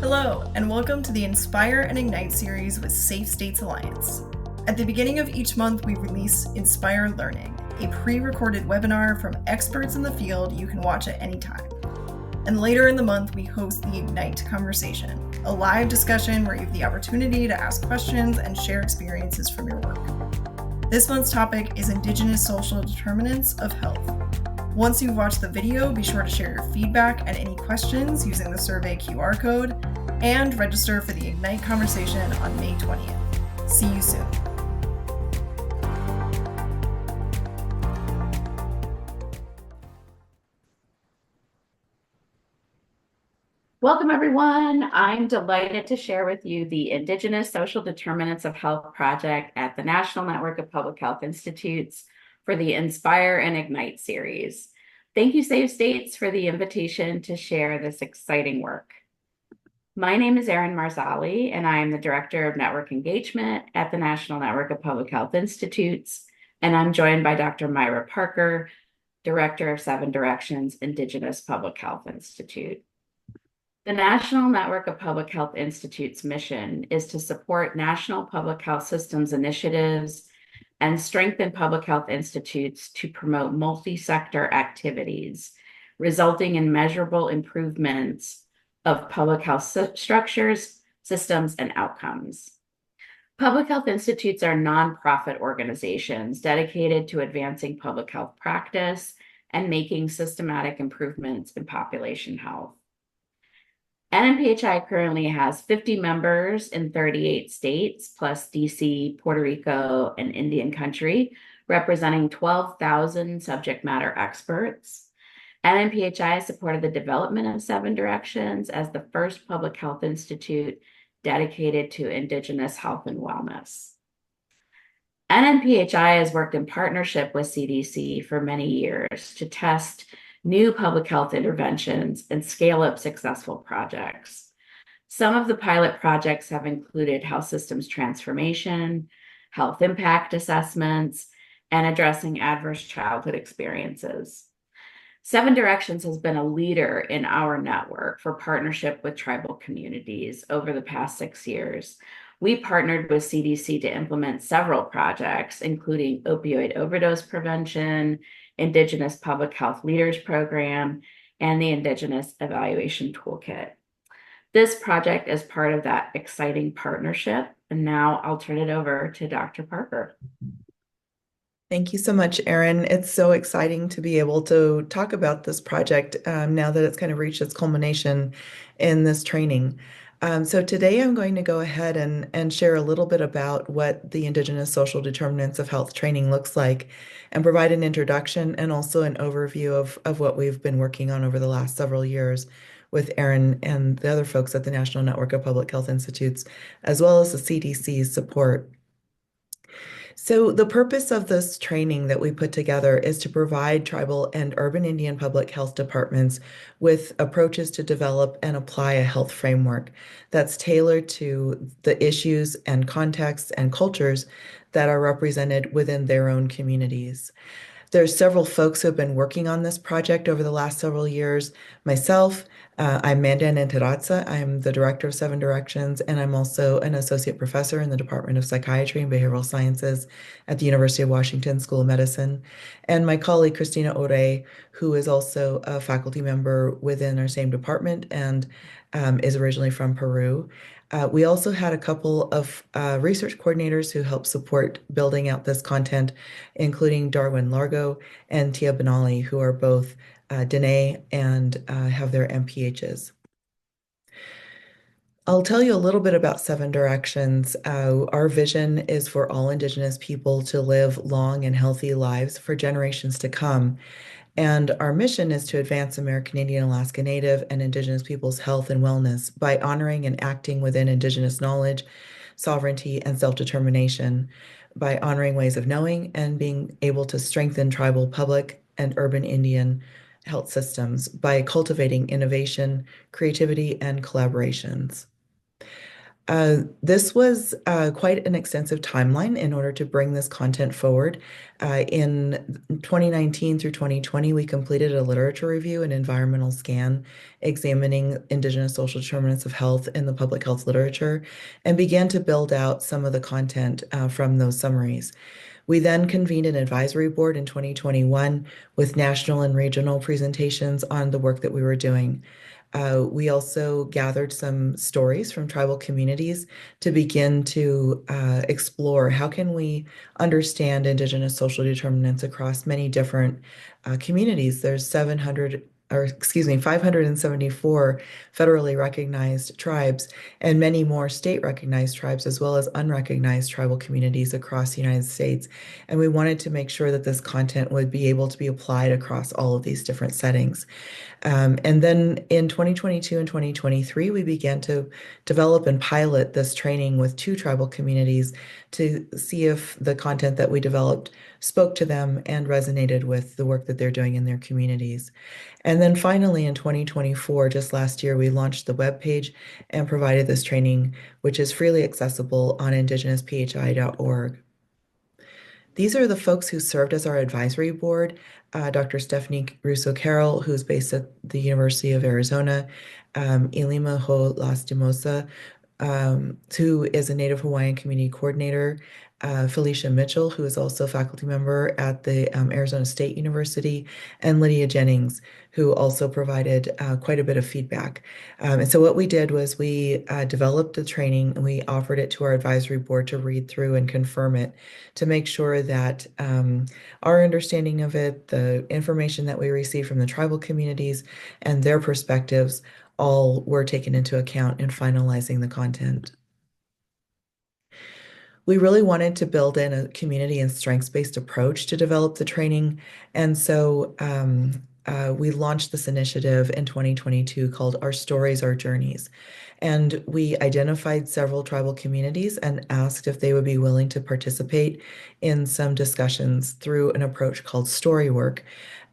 Hello, and welcome to the Inspire and Ignite series with Safe States Alliance. At the beginning of each month, we release Inspire Learning, a pre-recorded webinar from experts in the field you can watch at any time. And later in the month, we host the Ignite Conversation, a live discussion where you have the opportunity to ask questions and share experiences from your work. This month's topic is Indigenous social determinants of health. Once you've watched the video, be sure to share your feedback and any questions using the survey QR code, and register for the Ignite conversation on May 20th. See you soon. Welcome, everyone. I'm delighted to share with you the Indigenous Social Determinants of Health project at the National Network of Public Health Institutes for the Inspire and Ignite series. Thank you, Safe States, for the invitation to share this exciting work. My name is Erin Marzali, and I am the Director of Network Engagement at the National Network of Public Health Institutes, and I'm joined by Dr. Myra Parker, Director of Seven Directions Indigenous Public Health Institute. The National Network of Public Health Institute's mission is to support national public health systems initiatives and strengthen public health institutes to promote multi-sector activities, resulting in measurable improvements of public health structures, systems, and outcomes. Public health institutes are nonprofit organizations dedicated to advancing public health practice and making systematic improvements in population health. NMPHI currently has 50 members in 38 states, plus DC, Puerto Rico, and Indian country, representing 12,000 subject matter experts. NMPHI supported the development of Seven Directions as the first public health institute dedicated to Indigenous health and wellness. NMPHI has worked in partnership with CDC for many years to test new public health interventions and scale up successful projects. Some of the pilot projects have included health systems transformation, health impact assessments, and addressing adverse childhood experiences. Seven Directions has been a leader in our network for partnership with tribal communities over the past 6 years. We partnered with CDC to implement several projects, including opioid overdose prevention, Indigenous Public Health Leaders Program, and the Indigenous Evaluation Toolkit. This project is part of that exciting partnership, and now I'll turn it over to Dr. Parker. Thank you so much, Erin. It's so exciting to be able to talk about this project now that it's kind of reached its culmination in this training. So today I'm going to go ahead and share a little bit about what the Indigenous Social Determinants of Health training looks like and provide an introduction and also an overview of what we've been working on over the last several years with Erin and the other folks at the National Network of Public Health Institutes, as well as the CDC's support. So the purpose of this training that we put together is to provide tribal and urban Indian public health departments with approaches to develop and apply a health framework that's tailored to the issues and contexts and cultures that are represented within their own communities. There's several folks who have been working on this project over the last several years. Myself, I'm Mandan Antaratsa. I'm the director of Seven Directions, and I'm also an associate professor in the Department of Psychiatry and Behavioral Sciences at the University of Washington School of Medicine. And my colleague, Christina Ore, who is also a faculty member within our same department and is originally from Peru. We also had a couple of research coordinators who helped support building out this content, including Darwin Largo and Tia Benali, who are both Dene and have their MPHs. I'll tell you a little bit about Seven Directions. Our vision is for all Indigenous people to live long and healthy lives for generations to come. And our mission is to advance American Indian, Alaska Native, and Indigenous peoples' health and wellness by honoring and acting within Indigenous knowledge, sovereignty, and self-determination, by honoring ways of knowing and being able to strengthen tribal, public, and urban Indian health systems by cultivating innovation, creativity, and collaborations. This was quite an extensive timeline in order to bring this content forward. In 2019 through 2020, we completed a literature review and environmental scan examining Indigenous social determinants of health in the public health literature and began to build out some of the content from those summaries. We then convened an advisory board in 2021 with national and regional presentations on the work that we were doing. We also gathered some stories from tribal communities to begin to explore how can we understand Indigenous social determinants across many different communities. There's 574 federally recognized tribes and many more state recognized tribes as well as unrecognized tribal communities across the United States. And we wanted to make sure that this content would be able to be applied across all of these different settings. And then in 2022 and 2023, we began to develop and pilot this training with 2 tribal communities to see if the content that we developed spoke to them and resonated with the work that they're doing in their communities. And then finally, in 2024, just last year, we launched the webpage and provided this training, which is freely accessible on indigenousphi.org. These are the folks who served as our advisory board. Dr. Stephanie Russo-Carroll, who's based at the University of Arizona, Ilima Ho Lastimosa, who is a Native Hawaiian community coordinator, Felicia Mitchell, who is also a faculty member at the Arizona State University, and Lydia Jennings, who also provided quite a bit of feedback. And so what we did was we developed the training and we offered it to our advisory board to read through and confirm it to make sure that our understanding of it, the information that we received from the tribal communities and their perspectives all were taken into account in finalizing the content. We really wanted to build in a community and strengths-based approach to develop the training. And so we launched this initiative in 2022 called Our Stories, Our Journeys. And we identified several tribal communities and asked if they would be willing to participate in some discussions through an approach called story work,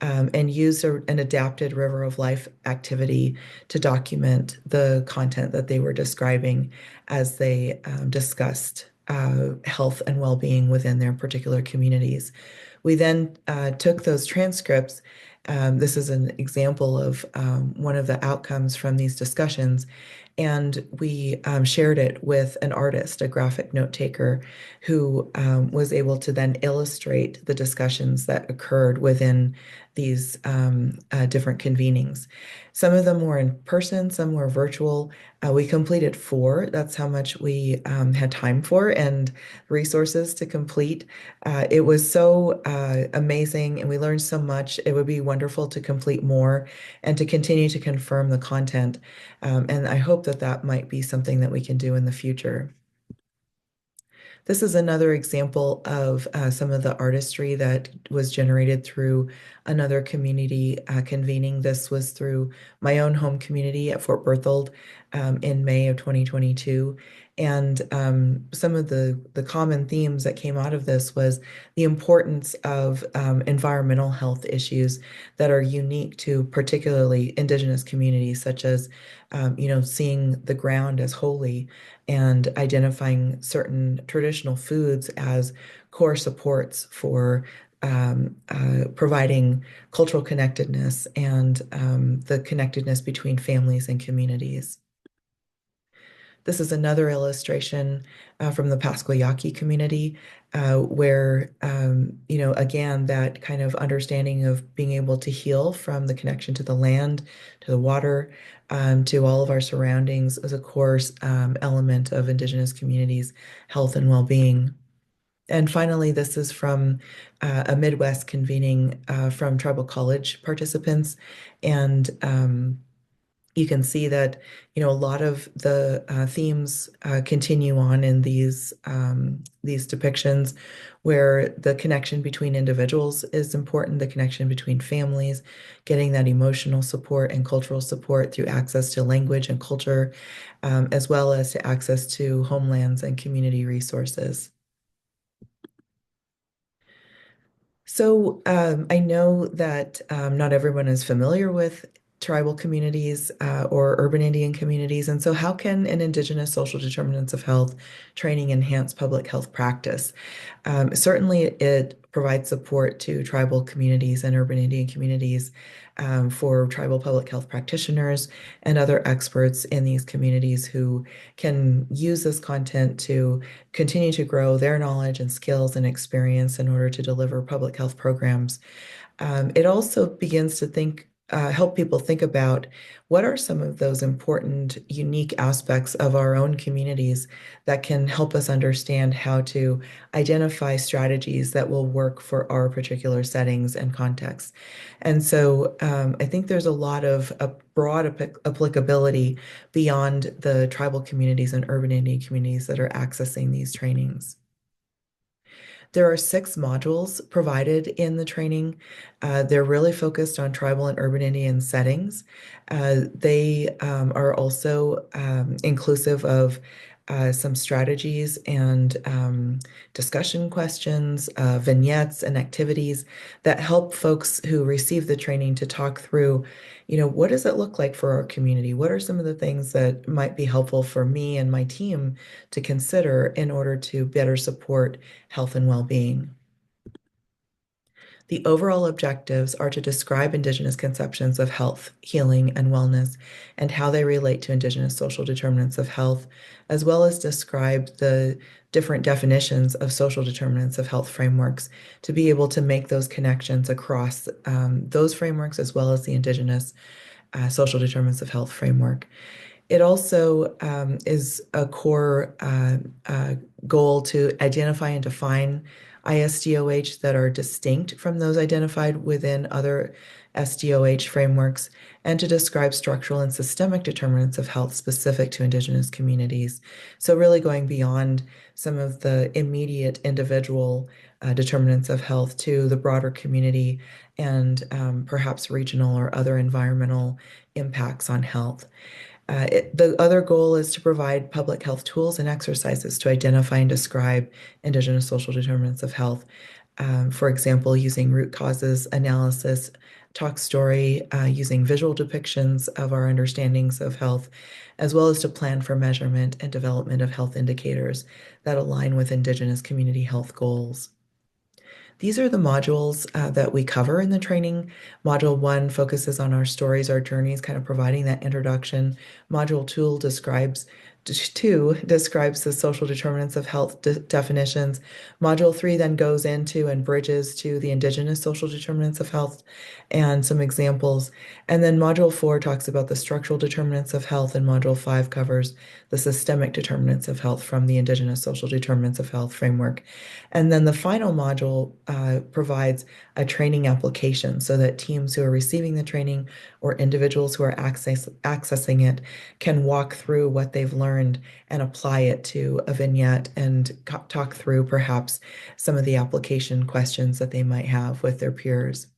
and used an adapted River of Life activity to document the content that they were describing as they discussed health and well-being within their particular communities. We then took those transcripts. This is an example of one of the outcomes from these discussions, and we shared it with an artist, a graphic note taker, who was able to then illustrate the discussions that occurred within these different convenings. Some of them were in person, some were virtual. We completed 4. That's how much we had time for and resources to complete. It was so amazing and we learned so much. It would be wonderful to complete more and to continue to confirm the content. And I hope that that might be something that we can do in the future. This is another example of some of the artistry that was generated through another community convening. This was through my own home community at Fort Berthold in May of 2022. And some of the common themes that came out of this was the importance of environmental health issues that are unique to particularly Indigenous communities, such as seeing the ground as holy and identifying certain traditional foods as core supports for providing cultural connectedness and the connectedness between families and communities. This is another illustration from the Pascua Yaqui community where, again, that kind of understanding of being able to heal from the connection to the land, to the water, to all of our surroundings is a core element of Indigenous communities' health and well-being. And finally, this is from a Midwest convening from tribal college participants. And you can see that, a lot of the themes continue on in these depictions where the connection between individuals is important, the connection between families, getting that emotional support and cultural support through access to language and culture, as well as to access to homelands and community resources. So I know that not everyone is familiar with tribal communities or urban Indian communities. And so how can an Indigenous social determinants of health training enhance public health practice? Certainly, it provides support to tribal communities and urban Indian communities for tribal public health practitioners and other experts in these communities who can use this content to continue to grow their knowledge and skills and experience in order to deliver public health programs. It also begins to help people think about what are some of those important, unique aspects of our own communities that can help us understand how to identify strategies that will work for our particular settings and contexts. And so I think there's a lot of broad applicability beyond the tribal communities and urban Indian communities that are accessing these trainings. There are 6 modules provided in the training. They're really focused on tribal and urban Indian settings. They are also inclusive of some strategies and discussion questions, vignettes, and activities that help folks who receive the training to talk through, what does it look like for our community? What are some of the things that might be helpful for me and my team to consider in order to better support health and well-being? The overall objectives are to describe Indigenous conceptions of health, healing, and wellness, and how they relate to Indigenous social determinants of health, as well as describe the different definitions of social determinants of health frameworks to be able to make those connections across those frameworks as well as the Indigenous social determinants of health framework. It also is a core goal to identify and define ISDOH that are distinct from those identified within other SDOH frameworks, and to describe structural and systemic determinants of health specific to Indigenous communities. So really going beyond some of the immediate individual determinants of health to the broader community and perhaps regional or other environmental impacts on health. The other goal is to provide public health tools and exercises to identify and describe Indigenous social determinants of health. For example, using root causes analysis, talk story, using visual depictions of our understandings of health, as well as to plan for measurement and development of health indicators that align with Indigenous community health goals. These are the modules that we cover in the training. Module 1 focuses on our stories, our journeys, kind of providing that introduction. Module 2 describes the social determinants of health definitions. Module 3 then goes into and bridges to the Indigenous social determinants of health and some examples. And then Module 4 talks about the structural determinants of health, and Module 5 covers the systemic determinants of health from the Indigenous social determinants of health framework. And then the final module provides a training application so that teams who are receiving the training or individuals who are accessing it can walk through what they've learned and apply it to a vignette and talk through perhaps some of the application questions that they might have with their peers.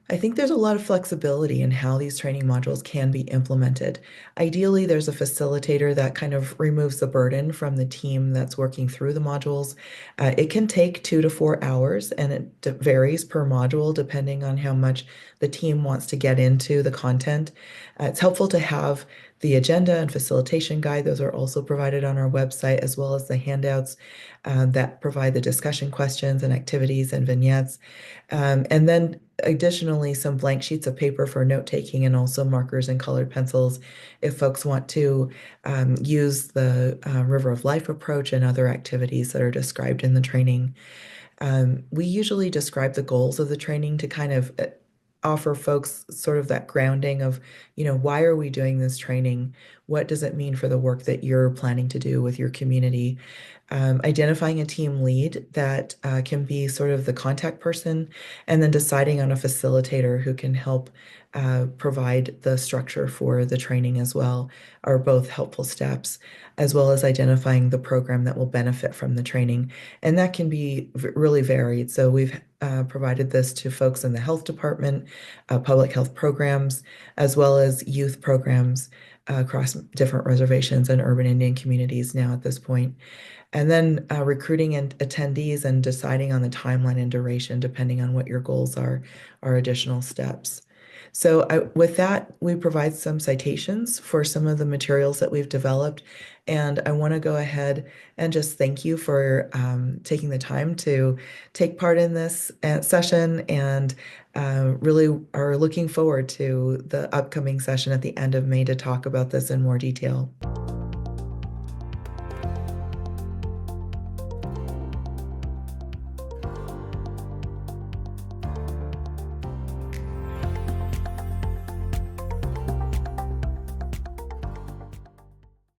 I think there's a lot of flexibility in how these training modules can be implemented. Ideally, there's a facilitator that kind of removes the burden from the team that's working through the modules. It can take 2 to 4 hours, and it varies per module depending on how much the team wants to get into the content. It's helpful to have the agenda and facilitation guide. Those are also provided on our website, as well as the handouts that provide the discussion questions and activities and vignettes. And then additionally, some blank sheets of paper for note-taking, and also markers and colored pencils if folks want to use the River of Life approach and other activities that are described in the training. We usually describe the goals of the training to kind of offer folks sort of that grounding of, why are we doing this training? What does it mean for the work that you're planning to do with your community? Identifying a team lead that can be sort of the contact person, and then deciding on a facilitator who can help provide the structure for the training as well, are both helpful steps, as well as identifying the program that will benefit from the training. And that can be really varied. So we've provided this to folks in the health department, public health programs, as well as youth programs across different reservations and urban Indian communities now at this point. And then recruiting and attendees and deciding on the timeline and duration, depending on what your goals are additional steps. So with that, we provide some citations for some of the materials that we've developed. And I want to go ahead and just thank you for taking the time to take part in this session, and really are looking forward to the upcoming session at the end of May to talk about this in more detail.